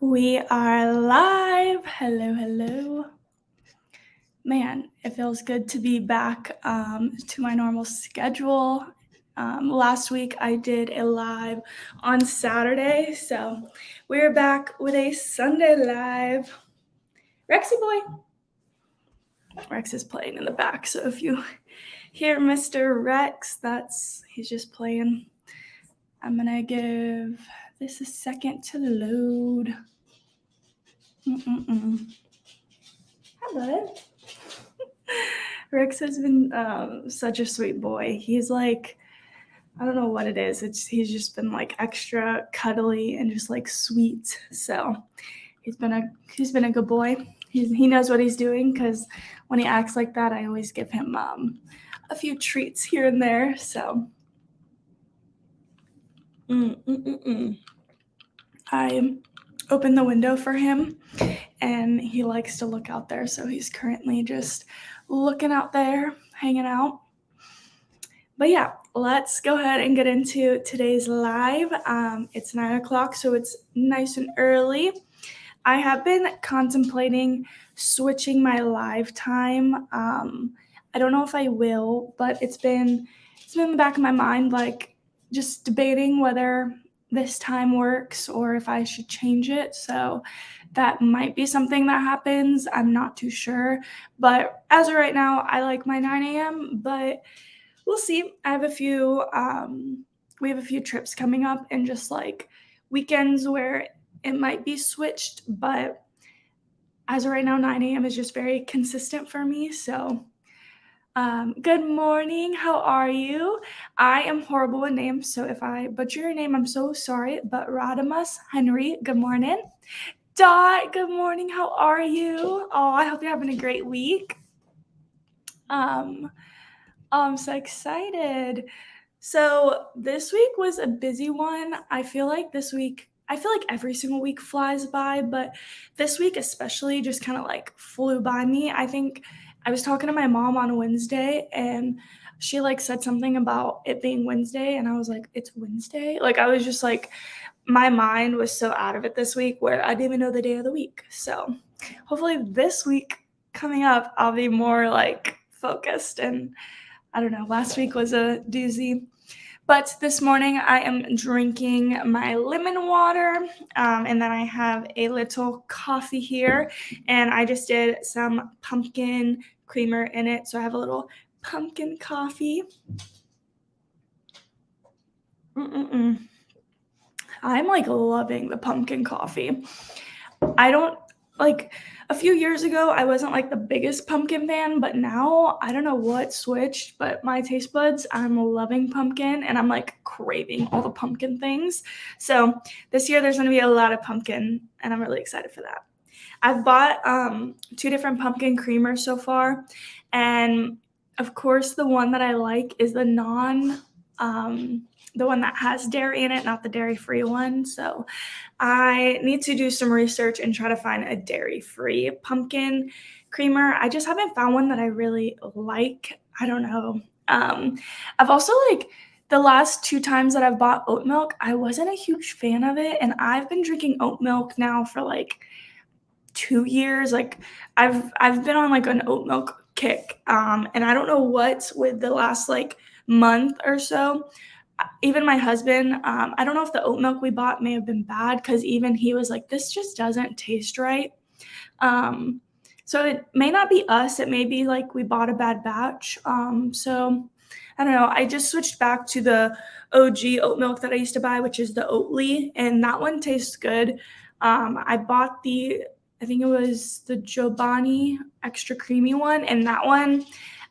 We are live. Hello, hello. Man, it feels good to be back to my normal schedule. Last week I did a live on Saturday, so we're back with a Sunday live. Rexy boy. Rex is playing in the back, so if you hear Mr. Rex, he's just playing. I'm gonna give this a second to load. Hi, bud. Rex has been such a sweet boy. He's like, I don't know what it is. He's just been like extra cuddly and just like sweet. So he's been a good boy. He knows what he's doing because when he acts like that, I always give him a few treats here and there. So I opened the window for him, and he likes to look out there. So he's currently just looking out there, hanging out. But yeah, let's go ahead and get into today's live. It's 9 o'clock, so it's nice and early. I have been contemplating switching my live time. I don't know if I will, but it's been in the back of my mind, like just debating whether this time works or if I should change it. So that might be something that happens. I'm not too sure. But as of right now, I like my 9 a.m., but we'll see. We have a few trips coming up and just like weekends where it might be switched, but as of right now, 9 a.m. is just very consistent for me. So, good morning. How are you? I am horrible with names, so if I butcher your name, I'm so sorry. But Radamus Henry, good morning. Dot, good morning. How are you? Oh, I hope you're having a great week. I'm so excited. So this week was a busy one. I feel like every single week flies by, but this week especially just kind of like flew by me. I think I was talking to my mom on Wednesday and she like said something about it being Wednesday and I was like, it's Wednesday? Like I was just like my mind was so out of it this week where I didn't even know the day of the week. So hopefully this week coming up I'll be more like focused and I don't know, last week was a doozy. But this morning I am drinking my lemon water, and then I have a little coffee here, and I just did some pumpkin creamer in it, so I have a little pumpkin coffee. I'm like loving the pumpkin coffee. I don't like a few years ago I wasn't like the biggest pumpkin fan, but now I don't know what switched, but my taste buds, I'm loving pumpkin and I'm like craving all the pumpkin things. So this year there's going to be a lot of pumpkin and I'm really excited for that. I've bought 2 different pumpkin creamers so far, and of course the one that I like is the the one that has dairy in it, not the dairy-free one. So I need to do some research and try to find a dairy-free pumpkin creamer. I just haven't found one that I really like. I don't know. I've also like the last 2 times that I've bought oat milk, I wasn't a huge fan of it, and I've been drinking oat milk now for like 2 years. Like I've been on like an oat milk kick, and I don't know what's with the last like month or so. Even my husband, I don't know if the oat milk we bought may have been bad because even he was like, this just doesn't taste right. So it may not be us. It may be like we bought a bad batch. So I don't know. I just switched back to the OG oat milk that I used to buy, which is the Oatly, and that one tastes good. I bought I think it was the Giovanni extra creamy one, and that one,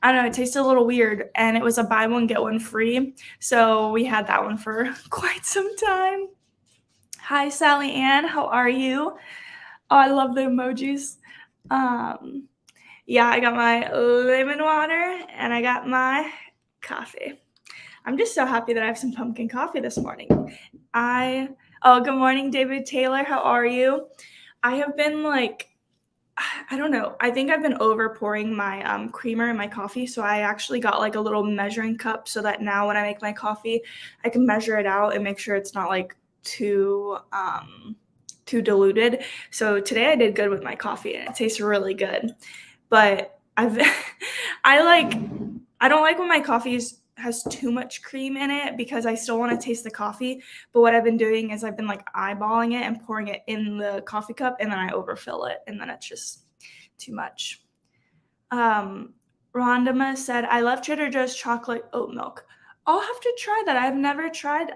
I don't know, it tasted a little weird, and it was a buy one, get one free. So we had that one for quite some time. Hi, Sally Ann. How are you? Oh, I love the emojis. Yeah, I got my lemon water and I got my coffee. I'm just so happy that I have some pumpkin coffee this morning. Good morning, David Taylor. How are you? I have been like, I don't know. I think I've been over pouring my creamer in my coffee. So I actually got like a little measuring cup so that now when I make my coffee, I can measure it out and make sure it's not like too too diluted. So today I did good with my coffee and it tastes really good. But I don't like when my coffee has too much cream in it because I still want to taste the coffee. But what I've been doing is I've been like eyeballing it and pouring it in the coffee cup, and then I overfill it, and then it's just too much. Um, Rondama said, I love Trader Joe's chocolate oat milk. I'll have to try that. I've never tried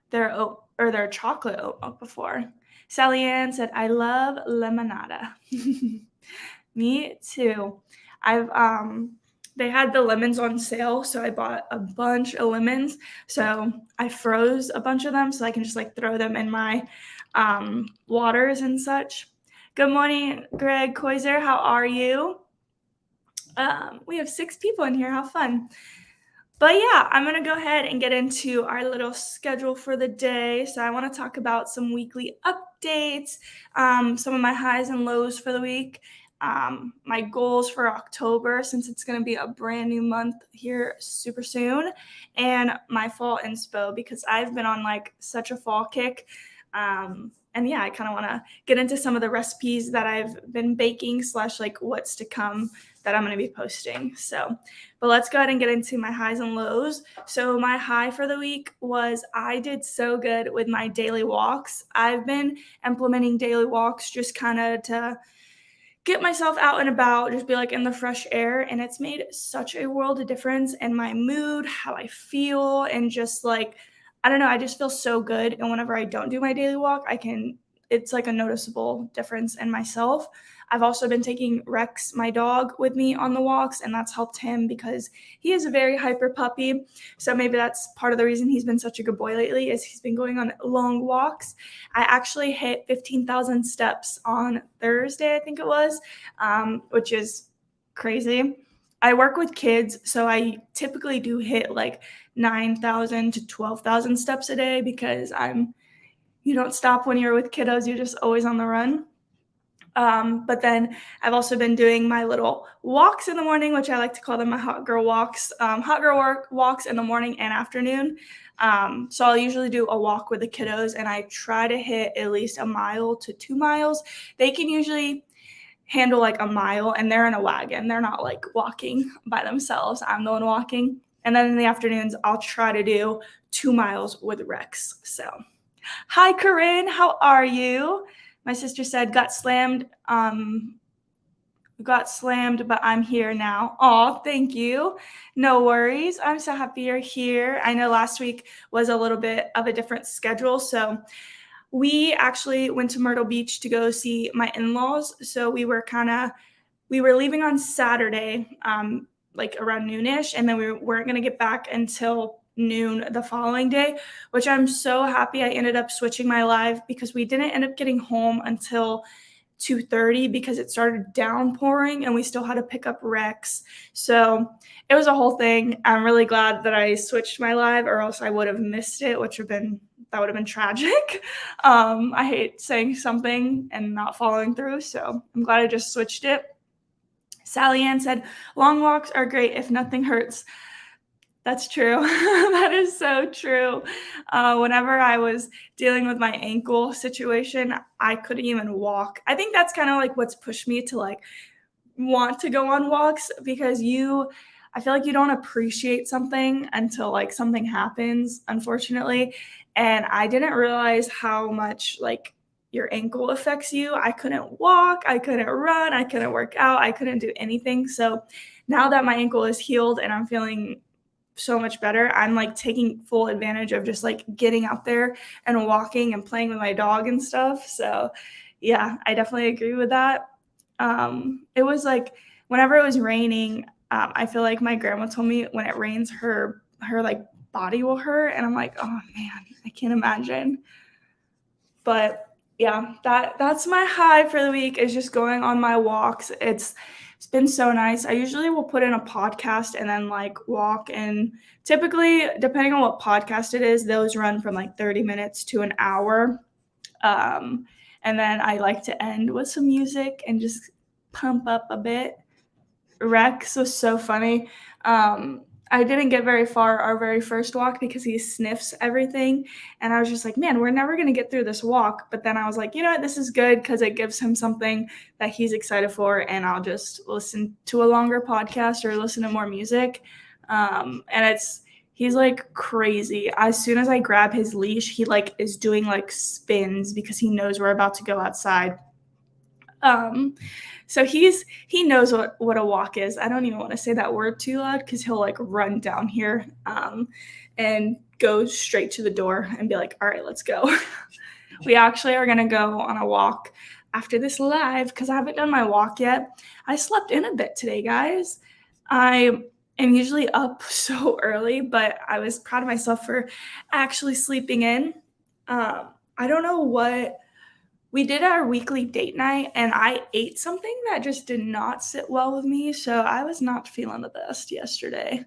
their chocolate oat milk before. Sally Ann said, I love lemonada. Me too. I've they had the lemons on sale, so I bought a bunch of lemons. So I froze a bunch of them so I can just like throw them in my waters and such. Good morning, Greg Koiser. How are you? We have 6 people in here. How fun. But yeah, I'm going to go ahead and get into our little schedule for the day. So I want to talk about some weekly updates, some of my highs and lows for the week, my goals for October, since it's going to be a brand new month here super soon, and my fall inspo, because I've been on like such a fall kick. And yeah, I kind of want to get into some of the recipes that I've been baking / like what's to come that I'm going to be posting. So, but let's go ahead and get into my highs and lows. So my high for the week was I did so good with my daily walks. I've been implementing daily walks just kind of to get myself out and about, just be like in the fresh air. And it's made such a world of difference in my mood, how I feel, and just like, I don't know, I just feel so good. And whenever I don't do my daily walk, it's like a noticeable difference in myself. I've also been taking Rex, my dog, with me on the walks, and that's helped him because he is a very hyper puppy. So maybe that's part of the reason he's been such a good boy lately, is he's been going on long walks. I actually hit 15,000 steps on Thursday, I think it was, which is crazy. I work with kids, so I typically do hit like 9,000 to 12,000 steps a day because you don't stop when you're with kiddos, you're just always on the run. But then I've also been doing my little walks in the morning, which I like to call them my hot girl walks. Walks in the morning and afternoon. So I'll usually do a walk with the kiddos, and I try to hit at least 1 mile to 2 miles. They can usually handle like 1 mile, and they're in a wagon. They're not like walking by themselves. I'm the one walking. And then in the afternoons, I'll try to do 2 miles with Rex. So, hi, Corinne. How are you? My sister said, got slammed, but I'm here now. Oh, thank you. No worries. I'm so happy you're here. I know last week was a little bit of a different schedule. So we actually went to Myrtle Beach to go see my in-laws. So we were leaving on Saturday, like around noonish, and then we weren't going to get back until noon the following day, which I'm so happy I ended up switching my live because we didn't end up getting home until 2:30 because it started downpouring and we still had to pick up Rex. So it was a whole thing. I'm really glad that I switched my live, or else I would have missed it, that would have been tragic. I hate saying something and not following through, so I'm glad I just switched it. Sally Ann said, long walks are great if nothing hurts. That's true. That is so true. Whenever I was dealing with my ankle situation, I couldn't even walk. I think that's kind of like what's pushed me to like want to go on walks, because I feel like you don't appreciate something until like something happens, unfortunately. And I didn't realize how much like your ankle affects you. I couldn't walk, I couldn't run, I couldn't work out, I couldn't do anything. So now that my ankle is healed and I'm feeling so much better, I'm like taking full advantage of just like getting out there and walking and playing with my dog and stuff. So yeah, I definitely agree with that. It was like whenever it was raining, I feel like my grandma told me when it rains, her like body will hurt, and I'm like, oh man, I can't imagine. But yeah, that's my high for the week, is just going on my walks. It's been so nice. I usually will put in a podcast and then like walk, and typically, depending on what podcast it is, those run from like 30 minutes to an hour. And then I like to end with some music and just pump up a bit. Rex was so funny. I didn't get very far our very first walk because he sniffs everything, and I was just like, "Man, we're never gonna get through this walk," but then I was like, "You know what? This is good because it gives him something that he's excited for, and I'll just listen to a longer podcast or listen to more music." And he's, like, crazy. As soon as I grab his leash, he, like, is doing, like, spins because he knows we're about to go outside. Um, so he knows what a walk is. I don't even want to say that word too loud because he'll like run down here and go straight to the door and be like, all right, let's go. We actually are gonna go on a walk after this live because I haven't done my walk yet. I slept in a bit today, guys. I am usually up so early, but I was proud of myself for actually sleeping in. I don't know what we did our weekly date night, and I ate something that just did not sit well with me, so I was not feeling the best yesterday.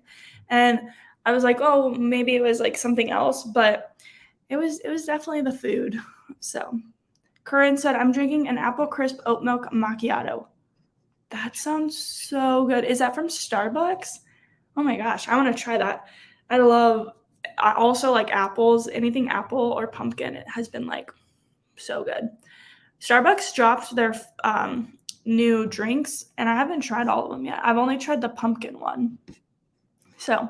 And I was like, "Oh, maybe it was, like, something else," but it was definitely the food. So, Corinne said, "I'm drinking an apple crisp oat milk macchiato." That sounds so good. Is that from Starbucks? Oh my gosh, I wanna try that. I also like apples. Anything apple or pumpkin, it has been, like, so good. Starbucks dropped their new drinks, and I haven't tried all of them yet. I've only tried the pumpkin one. So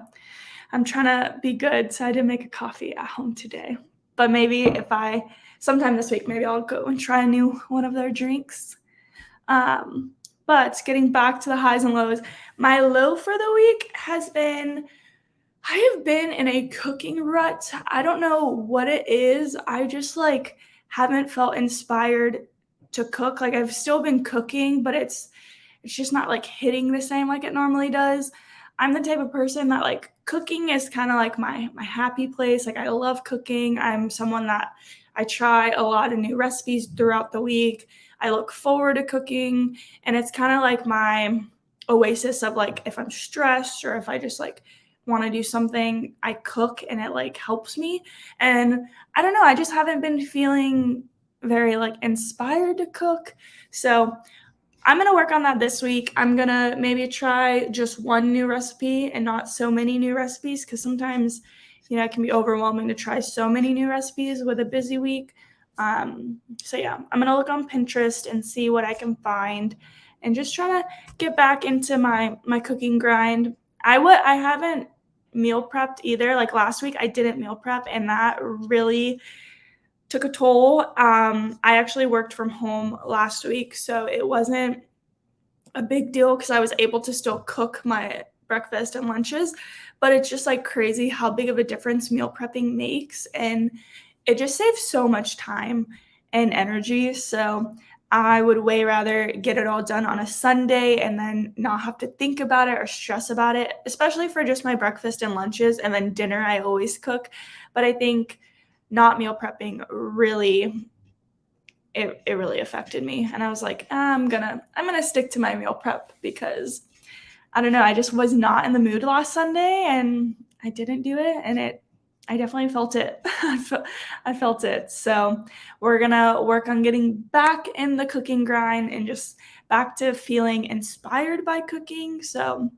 I'm trying to be good. So I did make a coffee at home today. But maybe sometime this week, maybe I'll go and try a new one of their drinks. Um, but getting back to the highs and lows, my low for the week has been I have been in a cooking rut. I don't know what it is. I just like haven't felt inspired to cook. Like I've still been cooking, but it's just not like hitting the same like it normally does. I'm the type of person that like cooking is kind of like my happy place. Like I love cooking. I'm someone that I try a lot of new recipes throughout the week. I look forward to cooking, and it's kind of like my oasis of like if I'm stressed or if I just like want to do something, I cook and it like helps me. And I don't know, I just haven't been feeling very like inspired to cook. So I'm going to work on that this week. I'm going to maybe try just one new recipe and not so many new recipes because sometimes, it can be overwhelming to try so many new recipes with a busy week. So yeah, I'm going to look on Pinterest and see what I can find and just try to get back into my cooking grind. I haven't meal prepped either. Like last week I didn't meal prep and that really took a toll. I actually worked from home last week, so it wasn't a big deal because I was able to still cook my breakfast and lunches. But it's just like crazy how big of a difference meal prepping makes. And it just saves so much time and energy. So I would way rather get it all done on a Sunday and then not have to think about it or stress about it, especially for just my breakfast and lunches. And then dinner, I always cook. But I think not meal prepping really it really affected me. And I was like, I'm gonna stick to my meal prep because I don't know, I just was not in the mood last Sunday and I didn't do it and I definitely felt it. I felt it. So we're gonna work on getting back in the cooking grind and just back to feeling inspired by cooking. So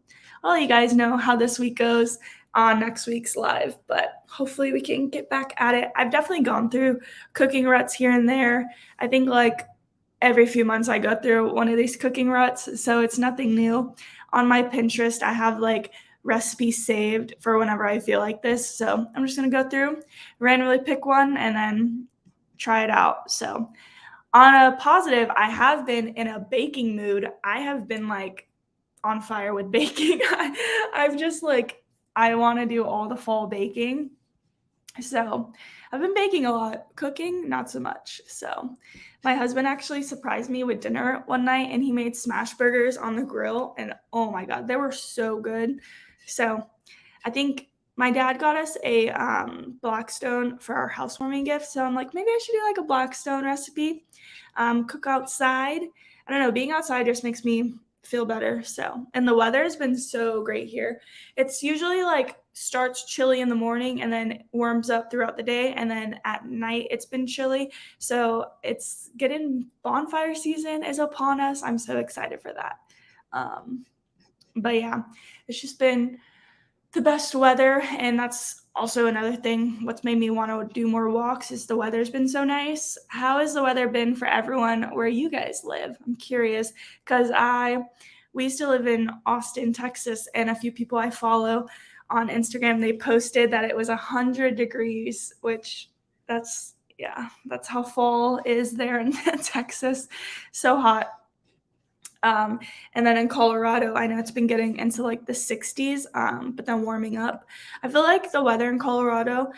I'll let you guys know how this week goes on next week's live, but hopefully we can get back at it. I've definitely gone through cooking ruts here and there. I think like every few months I go through one of these cooking ruts, so it's nothing new. On my Pinterest, I have like recipes saved for whenever I feel like this. So I'm just gonna go through, randomly pick one, and then try it out. So on a positive, I have been in a baking mood. I have been like on fire with baking. I've just like I want to do all the fall baking. So I've been baking a lot, cooking, not so much. So my husband actually surprised me with dinner one night and he made smash burgers on the grill. And oh my God, they were so good. So I think my dad got us a Blackstone for our housewarming gift. So I'm like, maybe I should do like a Blackstone recipe, cook outside. I don't know, being outside just makes me feel better. So, and the weather has been so great here. It's usually like starts chilly in the morning and then warms up throughout the day. And then at night it's been chilly. So it's getting bonfire season is upon us. I'm so excited for that. But yeah, it's just been the best weather, and that's also another thing. What's made me want to do more walks is the weather's been so nice. How has the weather been for everyone where you guys live? I'm curious because we used to live in Austin, Texas, and a few people I follow on Instagram, they posted that it was 100 degrees, which that's how fall is there in Texas. So hot. And then in Colorado, I know it's been getting into like the 60s, but then warming up. I feel like the weather in Colorado,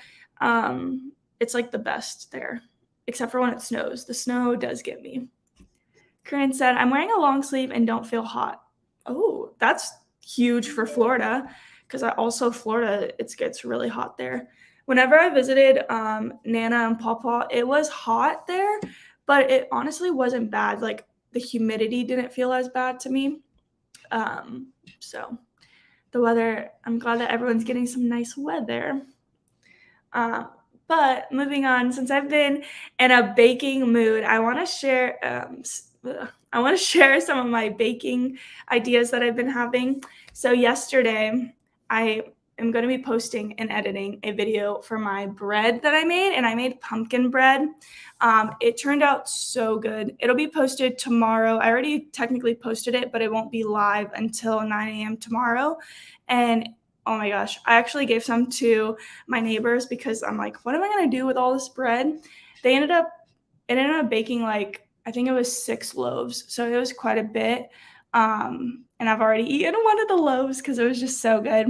it's like the best there, except for when it snows. The snow does get me. Corinne said, I'm wearing a long sleeve and don't feel hot. Oh, that's huge for Florida, because Florida, it gets really hot there. Whenever I visited Nana and Pawpaw, it was hot there, but it honestly wasn't bad. Like the humidity didn't feel as bad to me. So the weather, I'm glad that everyone's getting some nice weather. But moving on, since I've been in a baking mood, I want to share some of my baking ideas that I've been having. So yesterday, I am going to be posting and editing a video for my bread that I made, and I made pumpkin bread. It turned out so good. It'll be posted tomorrow. I already technically posted it, but it won't be live until 9 a.m. tomorrow. And oh my gosh, I actually gave some to my neighbors because I'm like, what am I going to do with all this bread? It ended up baking like, I think it was 6 loaves. So it was quite a bit. And I've already eaten one of the loaves because it was just so good.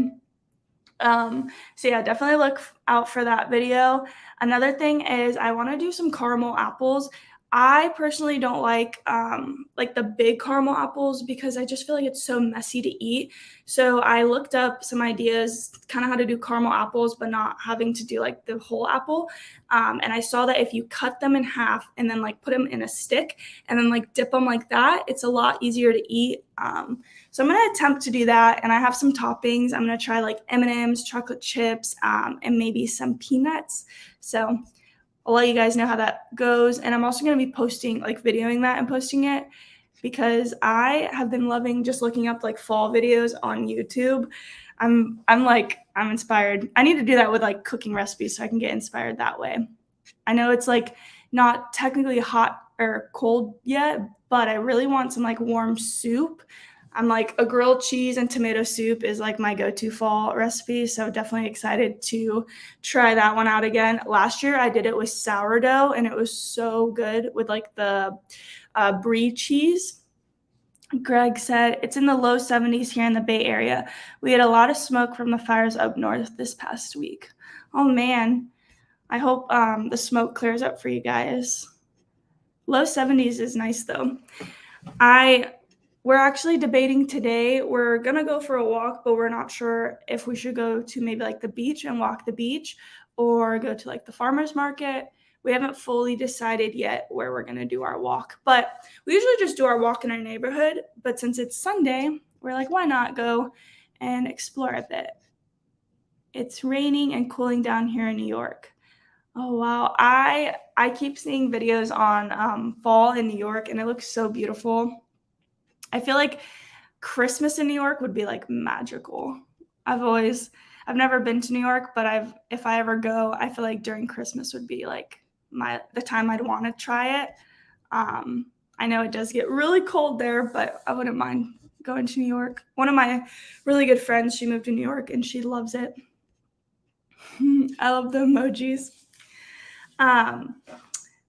So yeah, definitely look out for that video. Another thing is I want to do some caramel apples. I personally don't like the big caramel apples because I just feel like it's so messy to eat. So I looked up some ideas, kind of how to do caramel apples, but not having to do like the whole apple. And I saw that if you cut them in half and then like put them in a stick and then like dip them like that, it's a lot easier to eat. So I'm going to attempt to do that. And I have some toppings. I'm going to try like M&Ms, chocolate chips, and maybe some peanuts. So I'll let you guys know how that goes. And I'm also going to be videoing that and posting it because I have been loving just looking up like fall videos on YouTube. I'm inspired. I need to do that with like cooking recipes so I can get inspired that way. I know it's like not technically hot or cold yet, but I really want some like warm soup. I'm like a grilled cheese and tomato soup is like my go-to fall recipe. So definitely excited to try that one out again. Last year I did it with sourdough and it was so good with like the brie cheese. Greg said, it's in the low 70s here in the Bay Area. We had a lot of smoke from the fires up north this past week. Oh man, I hope the smoke clears up for you guys. Low 70s is nice though. We're actually debating today. We're going to go for a walk, but we're not sure if we should go to maybe like the beach and walk the beach or go to like the farmer's market. We haven't fully decided yet where we're going to do our walk, but we usually just do our walk in our neighborhood. But since it's Sunday, we're like, why not go and explore a bit? It's raining and cooling down here in New York. Oh, wow. I keep seeing videos on fall in New York, and it looks so beautiful. I feel like Christmas in New York would be like magical. I've never been to New York, but if I ever go, I feel like during Christmas would be like the time I'd want to try it. I know it does get really cold there, but I wouldn't mind going to New York. One of my really good friends, she moved to New York and she loves it. I love the emojis. But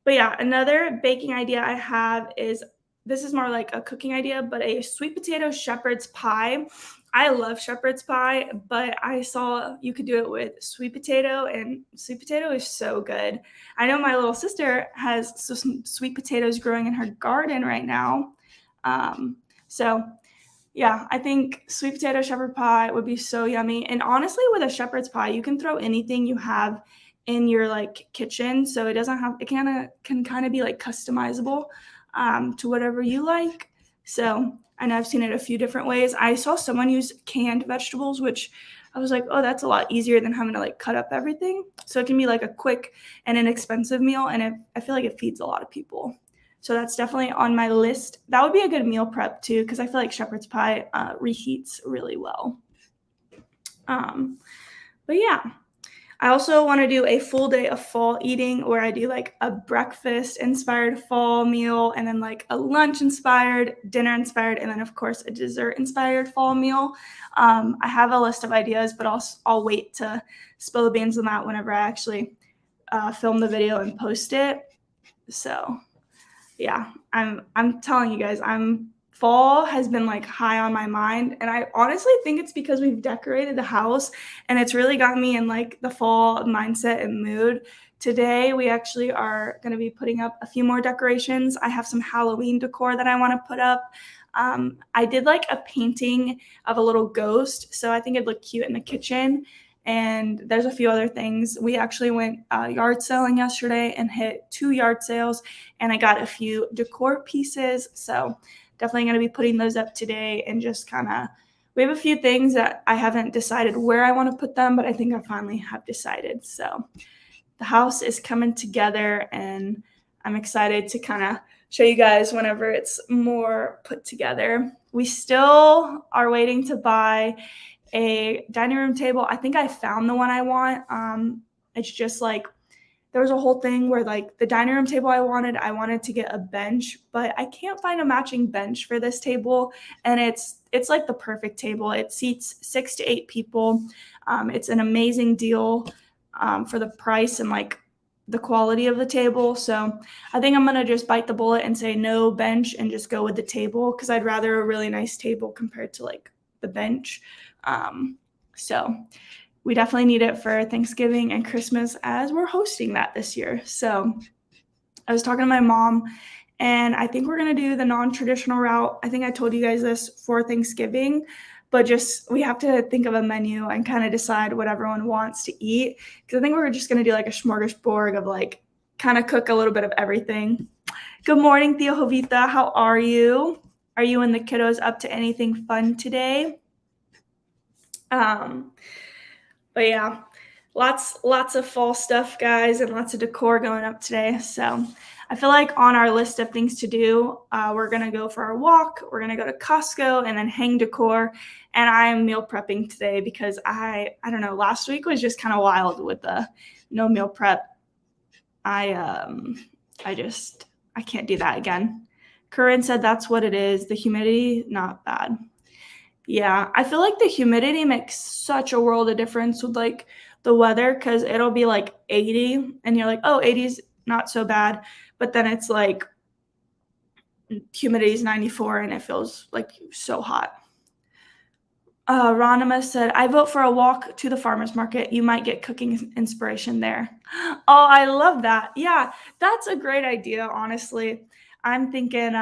yeah, another baking idea I have is, this is more like a cooking idea, but a sweet potato shepherd's pie. I love shepherd's pie, but I saw you could do it with sweet potato, and sweet potato is so good. I know my little sister has some sweet potatoes growing in her garden right now. So yeah, I think sweet potato shepherd pie would be so yummy. And honestly, with a shepherd's pie, you can throw anything you have in your like kitchen. So it can kind of be like customizable to whatever you like. So I know I've seen it a few different ways. I saw someone use canned vegetables, which I was like, oh, that's a lot easier than having to like cut up everything. So it can be like a quick and inexpensive meal. And I feel like it feeds a lot of people. So that's definitely on my list. That would be a good meal prep too, because I feel like shepherd's pie reheats really well. But yeah, I also want to do a full day of fall eating where I do like a breakfast inspired fall meal and then like a lunch inspired, dinner inspired, and then of course a dessert inspired fall meal. I have a list of ideas, but I'll wait to spill the beans on that whenever I actually film the video and post it. So yeah, I'm telling you guys, fall has been like high on my mind, and I honestly think it's because we've decorated the house and it's really got me in like the fall mindset and mood. Today we actually are going to be putting up a few more decorations. I have some Halloween decor that I want to put up. I did like a painting of a little ghost, so I think it'd look cute in the kitchen. And there's a few other things. We actually went yard selling yesterday and hit 2 yard sales, and I got a few decor pieces. So definitely going to be putting those up today and just kind of, we have a few things that I haven't decided where I want to put them, but I think I finally have decided. So the house is coming together and I'm excited to kind of show you guys whenever it's more put together. We still are waiting to buy a dining room table. I think I found the one I want. It's just like there was a whole thing where like the dining room table I wanted to get a bench, but I can't find a matching bench for this table. And it's like the perfect table. It seats 6 to 8 people. It's an amazing deal for the price and like the quality of the table. So I think I'm gonna just bite the bullet and say no bench and just go with the table because I'd rather a really nice table compared to like the bench. So we definitely need it for Thanksgiving and Christmas as we're hosting that this year. So I was talking to my mom and I think we're going to do the non-traditional route. I think I told you guys this for Thanksgiving, but just we have to think of a menu and kind of decide what everyone wants to eat. Because I think we're just going to do like a smorgasbord of like kind of cook a little bit of everything. Good morning, Theo Jovita. How are you? Are you and the kiddos up to anything fun today? But yeah, lots of fall stuff, guys, and lots of decor going up today. So I feel like on our list of things to do, we're gonna go for our walk, we're gonna go to Costco and then hang decor. And I'm meal prepping today because I don't know, last week was just kind of wild with the no meal prep. I can't do that again. Corinne said that's what it is. The humidity, not bad. Yeah, I feel like the humidity makes such a world of difference with like the weather because it'll be like 80 and you're like, oh, 80 is not so bad. But then it's like humidity is 94 and it feels like so hot. Ronima said, I vote for a walk to the farmer's market. You might get cooking inspiration there. Oh, I love that. Yeah, that's a great idea, honestly. I'm thinking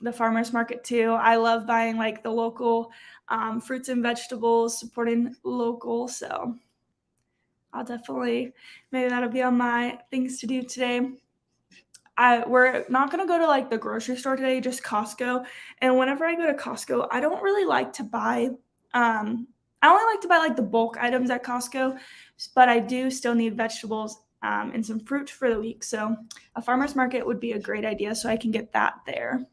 the farmer's market too. I love buying like the local fruits and vegetables, supporting local. So I'll definitely, maybe that'll be on my things to do today. We're not going to go to like the grocery store today, just Costco. And whenever I go to Costco, I don't really like to buy, I only like to buy like the bulk items at Costco, but I do still need vegetables and some fruit for the week. So a farmer's market would be a great idea so I can get that there.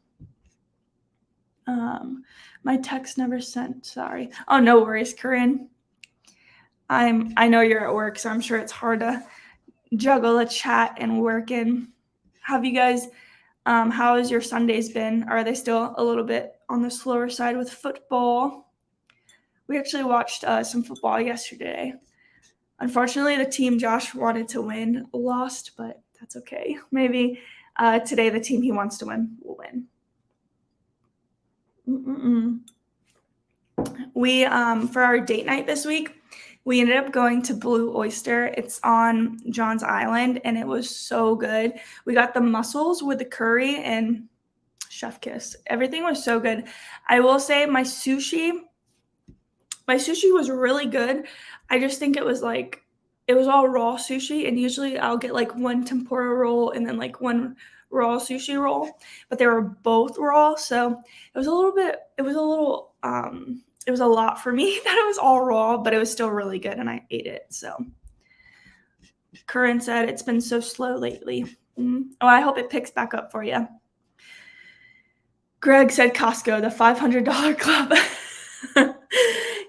My text never sent, sorry. Oh, no worries, Corinne. I know you're at work, so I'm sure it's hard to juggle a chat and work in. Have you guys, how has your Sundays been? Are they still a little bit on the slower side with football? We actually watched some football yesterday. Unfortunately, the team Josh wanted to win lost, but that's okay. Maybe today the team he wants to win will win. We, for our date night this week, we ended up going to Blue Oyster. It's on John's Island, and it was so good. We got the mussels with the curry and chef kiss. Everything was so good. I will say my sushi was really good. I just think it was all raw sushi, and usually I'll get like one tempura roll and then like one raw sushi roll, but they were both raw, so it was a lot for me that it was all raw, but it was still really good and I ate it. So Corinne said it's been so slow lately. Oh, I hope it picks back up for you. Greg said Costco, the $500 club.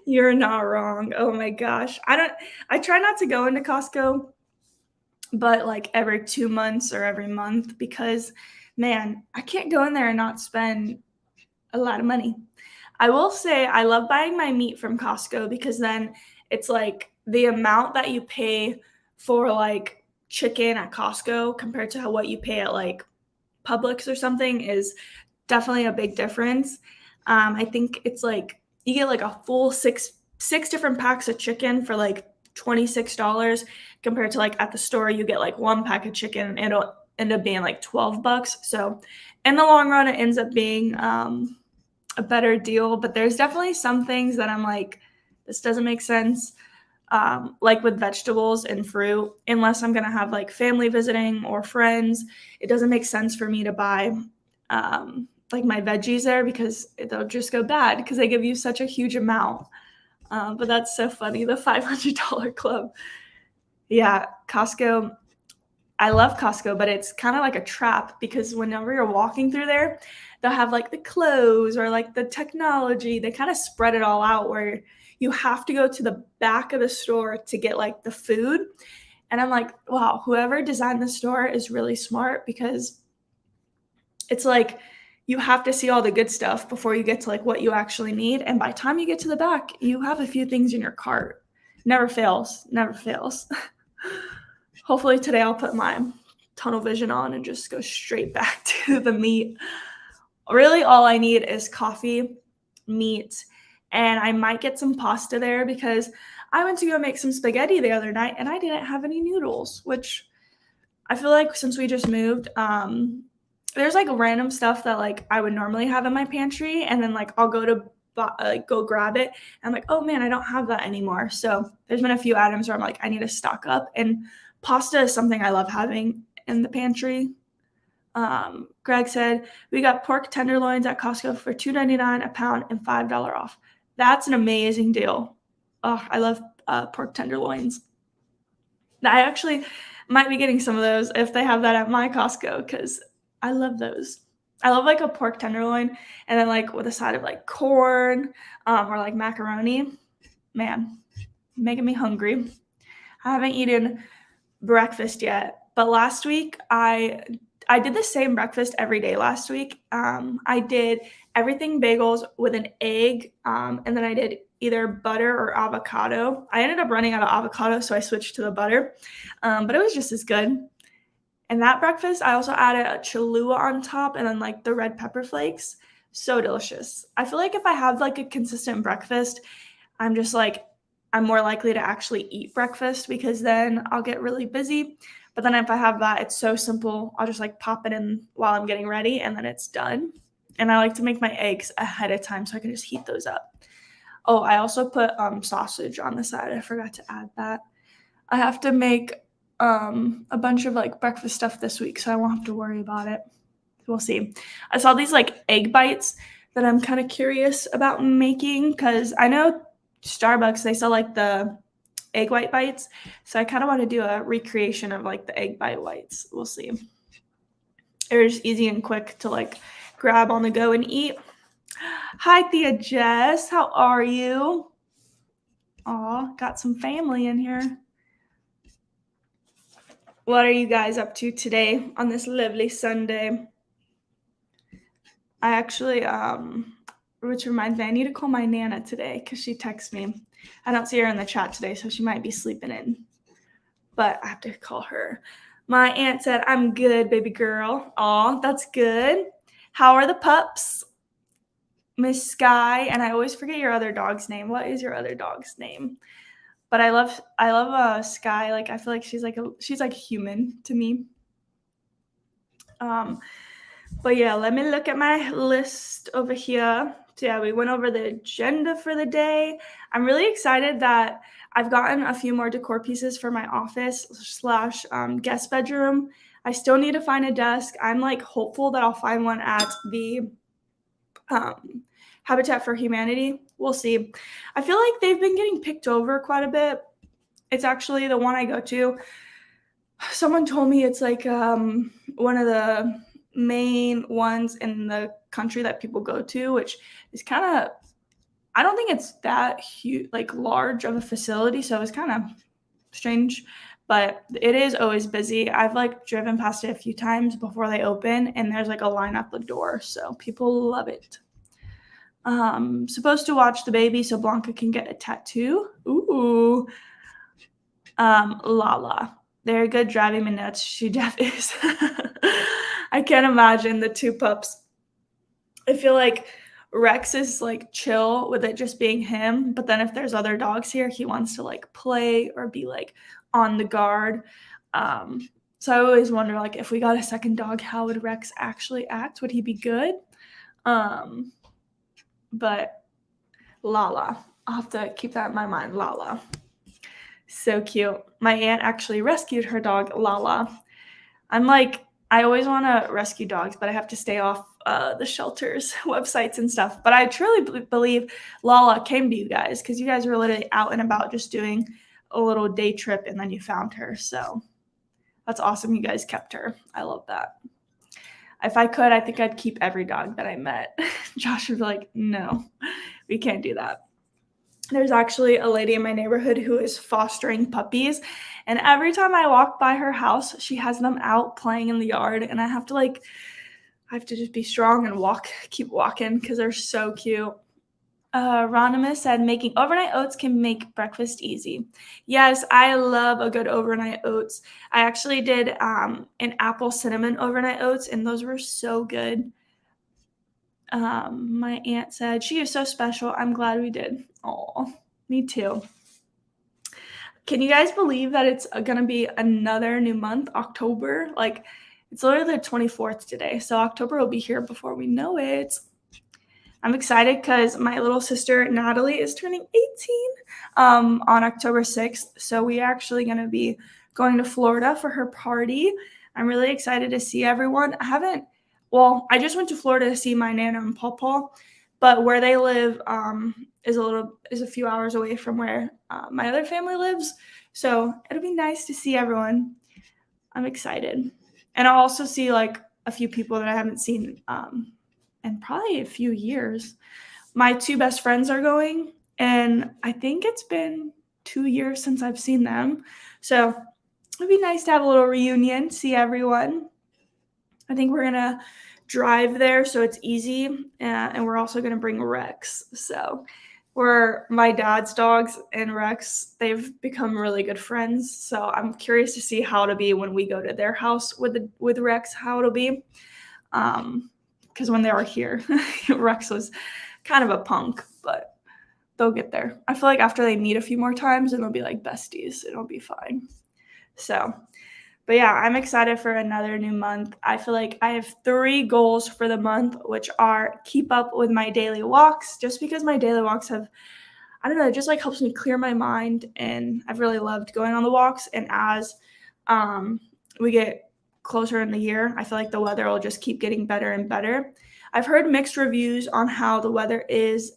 You're not wrong. Oh my gosh. I try not to go into Costco, but like every 2 months or every month because man, I can't go in there and not spend a lot of money. I will say I love buying my meat from Costco because then it's like the amount that you pay for like chicken at Costco compared to what you pay at like Publix or something is definitely a big difference. I think it's like you get like a full six different packs of chicken for like $26 compared to like at the store you get like one pack of chicken and it'll end up being like $12. So in the long run, it ends up being a better deal. But there's definitely some things that I'm like, this doesn't make sense. Like with vegetables and fruit, unless I'm gonna have like family visiting or friends, it doesn't make sense for me to buy like my veggies there because they'll just go bad because they give you such a huge amount. But that's so funny, the $500 club. Yeah, Costco. I love Costco, but it's kind of like a trap because whenever you're walking through there, they'll have like the clothes or like the technology. They kind of spread it all out where you have to go to the back of the store to get like the food. And I'm like, wow, whoever designed the store is really smart because it's like you have to see all the good stuff before you get to like what you actually need. And by the time you get to the back, you have a few things in your cart. Never fails, never fails. Hopefully today I'll put my tunnel vision on and just go straight back to the meat. Really all I need is coffee, meat, and I might get some pasta there because I went to go make some spaghetti the other night and I didn't have any noodles, which I feel like since we just moved, there's like random stuff that like I would normally have in my pantry and then like I'll go to go grab it. And I'm like, oh man, I don't have that anymore. So there's been a few items where I'm like, I need to stock up. And pasta is something I love having in the pantry. Greg said, we got pork tenderloins at Costco for $2.99 a pound and $5 off. That's an amazing deal. Oh, I love pork tenderloins. I actually might be getting some of those if they have that at my Costco because I love those. I love like a pork tenderloin and then like with a side of like corn or like macaroni. Man, making me hungry. I haven't eaten breakfast yet, but last week I did the same breakfast every day last week. I did everything bagels with an egg, and then I did either butter or avocado. I ended up running out of avocado, so I switched to the butter, but it was just as good. And that breakfast, I also added a Cholula on top and then like the red pepper flakes. So delicious. I feel like if I have like a consistent breakfast, I'm just like, I'm more likely to actually eat breakfast because then I'll get really busy. But then if I have that, it's so simple. I'll just like pop it in while I'm getting ready and then it's done. And I like to make my eggs ahead of time so I can just heat those up. Oh, I also put sausage on the side. I forgot to add that. I have to make a bunch of like breakfast stuff this week, so I won't have to worry about it. We'll see. I saw these like egg bites that I'm kind of curious about making because I know Starbucks, they sell like the egg white bites. So I kind of want to do a recreation of like the egg bite whites. We'll see. They're just easy and quick to like grab on the go and eat. Hi, Thea Jess. How are you? Aw, got some family in here. What are you guys up to today on this lovely Sunday? I actually, which reminds me, I need to call my Nana today because she texts me. I don't see her in the chat today, so she might be sleeping in. But I have to call her. My aunt said, I'm good, baby girl. Aw, that's good. How are the pups? Miss Sky, and I always forget your other dog's name. What is your other dog's name? But I love Sky. Like I feel like she's like human to me. But yeah, let me look at my list over here. So yeah, we went over the agenda for the day. I'm really excited that I've gotten a few more decor pieces for my office / guest bedroom. I still need to find a desk. I'm like hopeful that I'll find one at the Habitat for Humanity. We'll see. I feel like they've been getting picked over quite a bit. It's actually the one I go to. Someone told me it's like one of the main ones in the country that people go to, which is kind of I don't think it's that huge, like large of a facility, so it was kind of strange, but it is always busy. I've like driven past it a few times before they open, and there's like a line at the door, so people love it. Supposed to watch the baby so Blanca can get a tattoo. Ooh. Lala. They're good driving me nuts. She def is. I can't imagine the two pups. I feel like Rex is like chill with it just being him, but then if there's other dogs here, he wants to like play or be like on the guard. So I always wonder like if we got a second dog, how would Rex actually act? Would he be good? But Lala. I'll have to keep that in my mind. Lala. So cute. My aunt actually rescued her dog, Lala. I'm like, I always want to rescue dogs, but I have to stay off the shelters, websites, and stuff. But I truly believe Lala came to you guys because you guys were literally out and about just doing a little day trip and then you found her. So that's awesome. You guys kept her. I love that. If I could, I think I'd keep every dog that I met. Josh would be like, no, we can't do that. There's actually a lady in my neighborhood who is fostering puppies, and every time I walk by her house, she has them out playing in the yard, and I have to just be strong and keep walking because they're so cute. Ronimus said making overnight oats can make breakfast easy. Yes, I love a good overnight oats. I actually did an apple cinnamon overnight oats, and those were so good. My aunt said, she is so special. I'm glad we did. Oh, me too. Can you guys believe that it's going to be another new month, October? Like, it's literally the 24th today. So October will be here before we know it. I'm excited because my little sister, Natalie, is turning 18 on October 6th. So we're actually going to be going to Florida for her party. I'm really excited to see everyone. I just went to Florida to see my Nana and Pawpaw, but where they live is a few hours away from where my other family lives. So it'll be nice to see everyone. I'm excited. And I'll also see like a few people that I haven't seen in probably a few years. My two best friends are going, and I think it's been 2 years since I've seen them. So it'd be nice to have a little reunion, see everyone. I think we're going to drive there so it's easy, and we're also going to bring Rex. So we're my dad's dogs and Rex, they've become really good friends. So I'm curious to see how it'll be when we go to their house with Rex, how it'll be. Because when they were here, Rex was kind of a punk, but they'll get there. I feel like after they meet a few more times, and they'll be like besties. It'll be fine. So, but yeah, I'm excited for another new month. I feel like I have 3 goals for the month, which are keep up with my daily walks, just because my daily walks have, I don't know, it just like helps me clear my mind, and I've really loved going on the walks. And as we get closer in the year, I feel like the weather will just keep getting better and better. I've heard mixed reviews on how the weather is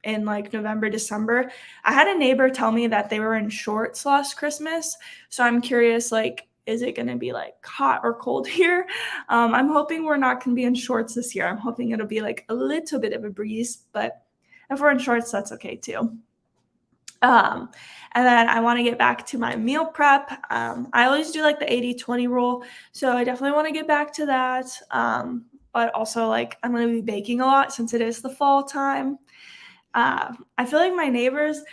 in like November, December. I had a neighbor tell me that they were in shorts last Christmas. So I'm curious, like, is it going to be like hot or cold here? I'm hoping we're not going to be in shorts this year. I'm hoping it'll be like a little bit of a breeze, but if we're in shorts, that's okay too. And then I want to get back to my meal prep. I always do like the 80-20 rule. So I definitely want to get back to that. But also like I'm going to be baking a lot since it is the fall time. I feel like my neighbors,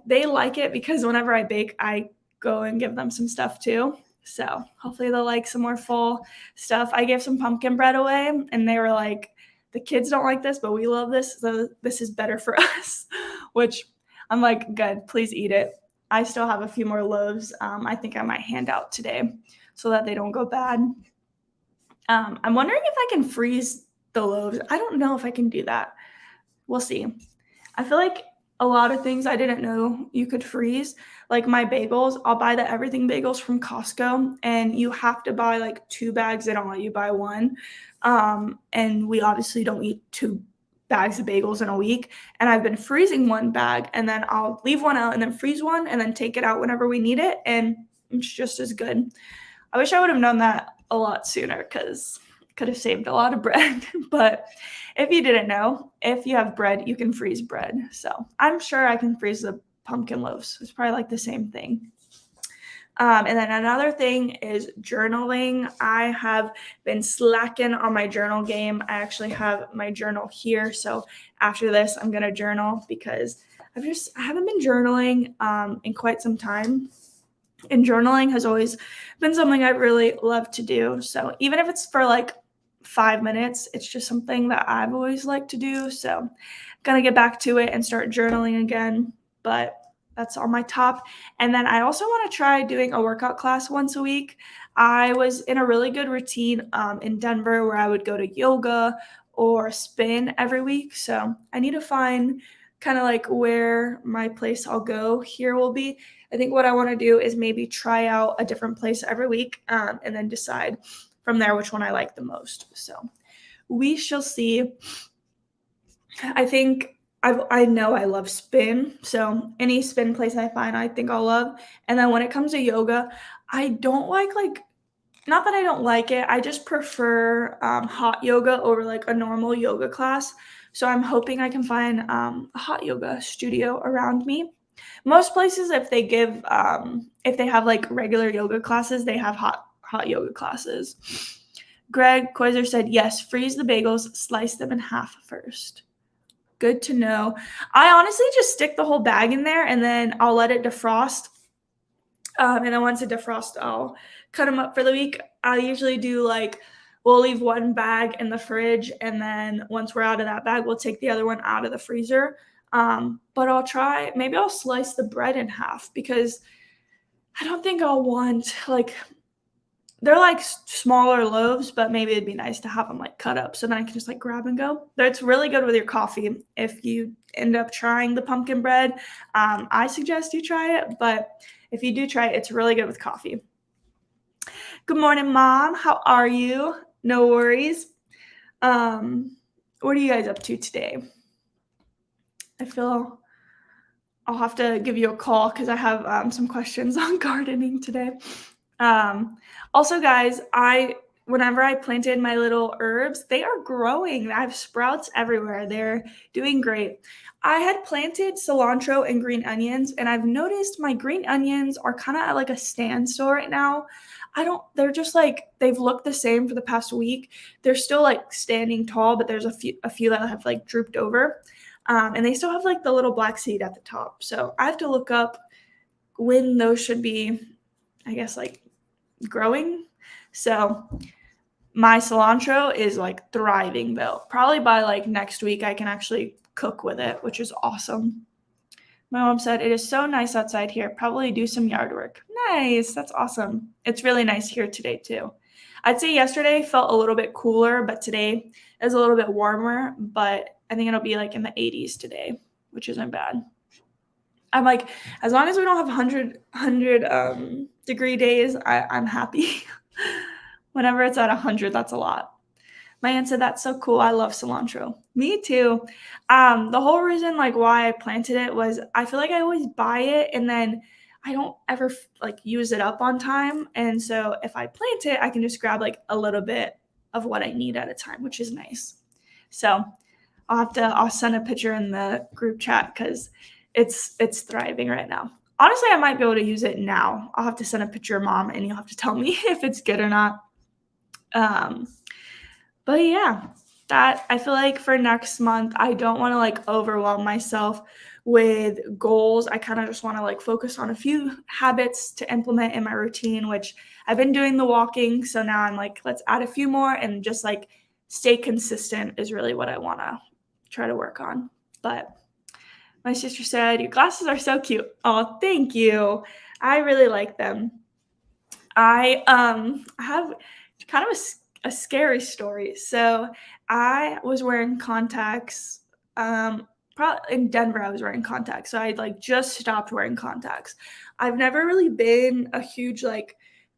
they like it because whenever I bake, I go and give them some stuff too. So hopefully they'll like some more fall stuff. I gave some pumpkin bread away and they were like, the kids don't like this, but we love this. So this is better for us, which I'm like, good, please eat it. I still have a few more loaves. I think I might hand out today so that they don't go bad. I'm wondering if I can freeze the loaves. I don't know if I can do that. We'll see. I feel like a lot of things I didn't know you could freeze. Like my bagels, I'll buy the everything bagels from Costco, and you have to buy like 2 bags. They don't let you buy one. And we obviously don't eat 2 bags of bagels in a week. And I've been freezing 1 bag, and then I'll leave one out and then freeze one and then take it out whenever we need it. And it's just as good. I wish I would have known that a lot sooner because Could have saved a lot of bread, but if you didn't know, if you have bread, you can freeze bread. So I'm sure I can freeze the pumpkin loaves. It's probably like the same thing. And then another thing is journaling. I have been slacking on my journal game. I actually have my journal here. So after this, I'm going to journal because I haven't been journaling in quite some time. And journaling has always been something I really love to do. So even if it's for like 5 minutes, it's just something that I've always liked to do. So I'm going to get back to it and start journaling again. But that's on my top. And then I also want to try doing a workout class once a week. I was in a really good routine in Denver where I would go to yoga or spin every week. So I need to find kind of like where my place I'll go here will be. I think what I want to do is maybe try out a different place every week and then decide from there which one I like the most. So we shall see. I think I know I love spin. So any spin place I find, I think I'll love. And then when it comes to yoga, I don't like not that I don't like it. I just prefer hot yoga over like a normal yoga class. So I'm hoping I can find a hot yoga studio around me. Most places, if they have like regular yoga classes, they have hot yoga classes. Greg Koizer said, yes, freeze the bagels, slice them in half first. Good to know. I honestly just stick the whole bag in there and then I'll let it defrost. And then once it defrosts, I'll cut them up for the week. I usually do we'll leave one bag in the fridge, and then once we're out of that bag, we'll take the other one out of the freezer. But maybe I'll slice the bread in half because I don't think I'll want they're like smaller loaves, but maybe it'd be nice to have them like cut up so then I can just like grab and go. It's really good with your coffee. If you end up trying the pumpkin bread, I suggest you try it, but if you do try it, it's really good with coffee. Good morning, Mom. How are you? No worries. What are you guys up to today? I feel I'll have to give you a call because I have some questions on gardening today. Also, guys, whenever I planted my little herbs, they are growing. I have sprouts everywhere. They're doing great. I had planted cilantro and green onions, and I've noticed my green onions are kind of at like a standstill right now. They're just like, they've looked the same for the past week. They're still like standing tall, but there's a few that have like drooped over. And they still have like the little black seed at the top. So I have to look up when those should be, I guess, like growing. So my cilantro is like thriving though. Probably by like next week I can actually cook with it, which is awesome. My mom said it is so nice outside here. Probably do some yard work. Nice. That's awesome. It's really nice here today too. I'd say yesterday felt a little bit cooler, but today is a little bit warmer, but I think it'll be like in the 80s today, which isn't bad. I'm like, as long as we don't have 100 degree days, I'm happy. Whenever it's at 100, that's a lot. My aunt said, that's so cool. I love cilantro. Me too. The whole reason why I planted it was I feel like I always buy it and then I don't ever use it up on time. And so if I plant it, I can just grab a little bit of what I need at a time, which is nice. So I'll send a picture in the group chat because it's thriving right now. Honestly, I might be able to use it now. I'll have to send a picture of Mom and you'll have to tell me if it's good or not. But yeah, that I feel like for next month, I don't want to overwhelm myself with goals. I kind of just want to focus on a few habits to implement in my routine, which I've been doing the walking. So now I'm let's add a few more and just stay consistent is really what I want to try to work on. But my sister said, your glasses are so cute. Oh, thank you. I really like them. I have kind of a scary story. So I was wearing contacts. Probably in Denver, I was wearing contacts. So I just stopped wearing contacts. I've never really been a huge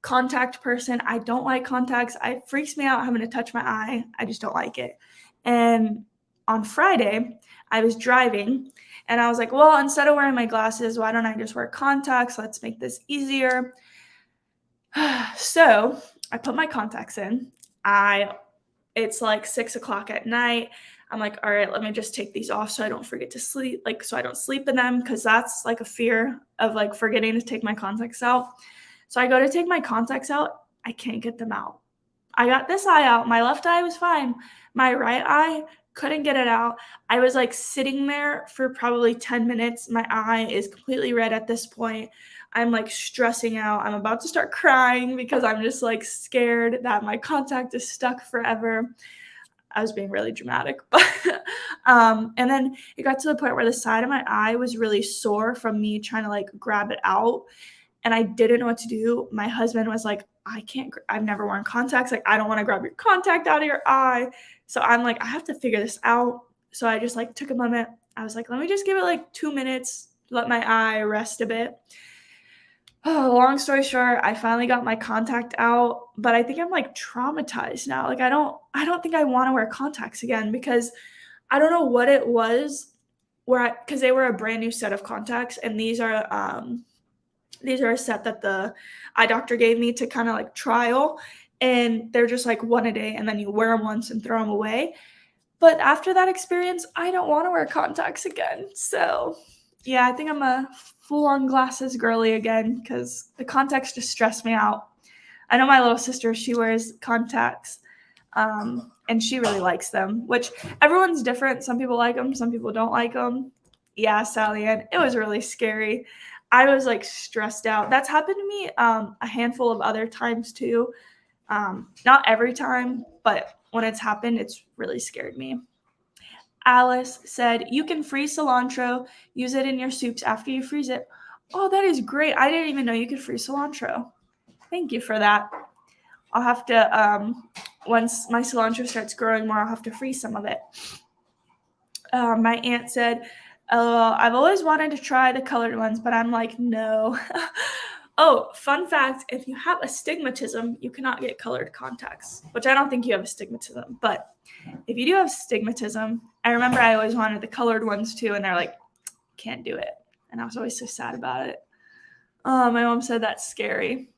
contact person. I don't like contacts. It freaks me out having to touch my eye. I just don't like it. And on Friday, I was driving and I was like, well, instead of wearing my glasses, why don't I just wear contacts? Let's make this easier. So I put my contacts in. I It's like 6 o'clock at night. I'm like, all right, let me just take these off so I don't forget to sleep, like, so I don't sleep in them, because that's like a fear of like forgetting to take my contacts out. So I go to take my contacts out. I can't get them out. I got this eye out. My left eye was fine. My right eye couldn't get it out. I was like sitting there for probably 10 minutes. My eye is completely red at this point. I'm like stressing out. I'm about to start crying because I'm just like scared that my contact is stuck forever. I was being really dramatic, but and then it got to the point where the side of my eye was really sore from me trying to like grab it out, and I didn't know what to do. My husband was like, I can't, I've never worn contacts. Like, I don't want to grab your contact out of your eye. So I'm like, I have to figure this out. So I just like took a moment. I was like, let me just give it like 2 minutes, let my eye rest a bit. Oh, long story short, I finally got my contact out, but I think I'm like traumatized now. Like, I don't think I want to wear contacts again, because I don't know what it was because they were a brand new set of contacts, and these are a set that the eye doctor gave me to kind of like trial, and they're just like one a day, and then you wear them once and throw them away. But after that experience, I don't want to wear contacts again. So, yeah, I think I'm a full-on glasses girly again, because the contacts just stress me out. I know my little sister, she wears contacts, and she really likes them, which everyone's different. Some people like them, some people don't like them. Yeah, Sally Ann, it was really scary. I was like stressed out. That's happened to me a handful of other times too. Not every time, but when it's happened, it's really scared me. Alice said, you can freeze cilantro, use it in your soups after you freeze it. Oh, that is great. I didn't even know you could freeze cilantro. Thank you for that. I'll have to, once my cilantro starts growing more, I'll have to freeze some of it. My aunt said, I've always wanted to try the colored ones, but I'm like, no. Oh, fun fact, if you have astigmatism, you cannot get colored contacts, which I don't think you have astigmatism, but if you do have astigmatism, I remember I always wanted the colored ones too, and they're like, can't do it. And I was always so sad about it. Oh, my mom said that's scary.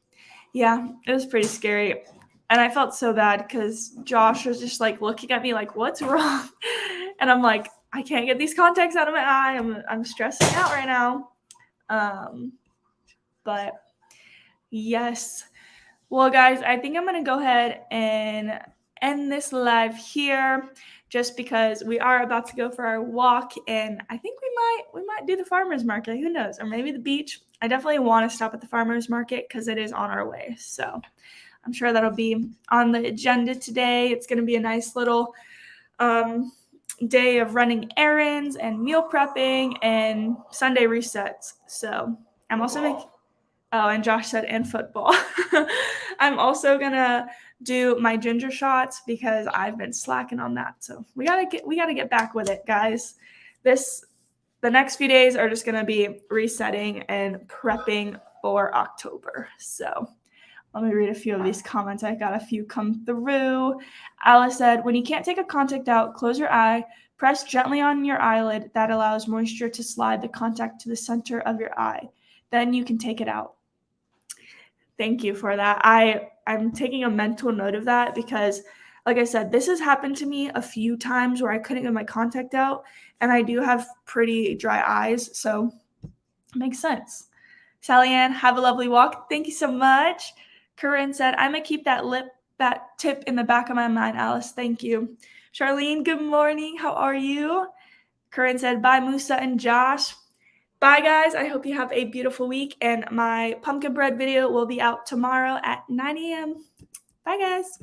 Yeah, it was pretty scary. And I felt so bad because Josh was just like looking at me like, what's wrong? And I'm like, I can't get these contacts out of my eye. I'm stressing out right now. But yes. Well, guys, I think I'm going to go ahead and end this live here, just because we are about to go for our walk, and I think we might do the farmers market. Who knows? Or maybe the beach. I definitely want to stop at the farmers market because it is on our way. So I'm sure that'll be on the agenda today. It's going to be a nice little day of running errands and meal prepping and Sunday resets. So I'm also making, oh, and Josh said, and football. I'm also gonna do my ginger shots because I've been slacking on that. So we gotta get back with it, guys. The next few days are just gonna be resetting and prepping for October. So let me read a few of these comments. I got a few come through. Alice said, when you can't take a contact out, close your eye, press gently on your eyelid. That allows moisture to slide the contact to the center of your eye. Then you can take it out. Thank you for that. I'm taking a mental note of that because, like I said, this has happened to me a few times where I couldn't get my contact out, and I do have pretty dry eyes, so it makes sense. Sally Ann, have a lovely walk. Thank you so much. Corinne said, I'm going to keep that tip in the back of my mind, Alice. Thank you. Charlene, good morning. How are you? Corinne said, bye, Musa and Josh. Bye, guys. I hope you have a beautiful week, and my pumpkin bread video will be out tomorrow at 9 a.m. Bye, guys.